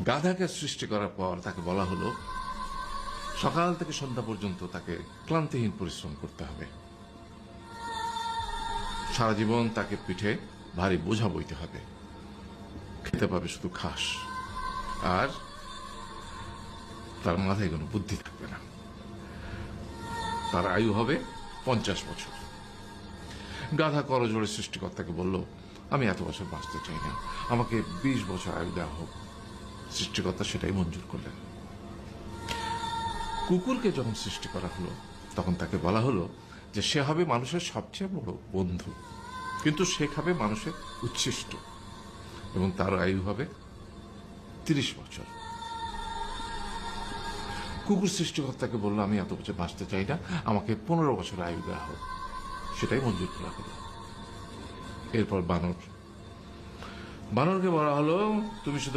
গাধাকে সৃষ্টি করার পর তাকে বলা হলো সকাল থেকে সন্ধ্যা পর্যন্ত তাকে ক্লান্তিহীন পরিশ্রম করতে হবে, সারা জীবন তাকে পিঠে ভারী বোঝা বইতে হবে, খেতে পাবে শুধু ঘাস, আর তার মাথায় কোনো বুদ্ধি থাকবে না। তার আয়ু হবে 50 বছর। গাধা করজোড়ে সৃষ্টিকর্তাকে বলল, আমি এত বছর বাঁচতে চাই না, আমাকে 20 বছর আয়ু দেওয়া হোক। সৃষ্টিকর্তা সেটাই মঞ্জুর করলেন। কুকুরকে যখন সৃষ্টি করা হলো তখন তাকে বলা হলো যে সে হবে মানুষের সবচেয়ে বড় বন্ধু, কিন্তু সে খাবে মানুষের উচ্ছিষ্ট, এবং তার আয়ু হবে 30 বছর। কুকুর সৃষ্টিকর্তাকে বলল, আমি এত বছর বাঁচতে চাই না, আমাকে 15 বছর আয়ু দেওয়া হোক। সেটাই মঞ্জুর করা হলো। এরপর বানরকে বলা হলো, তুমি শুধু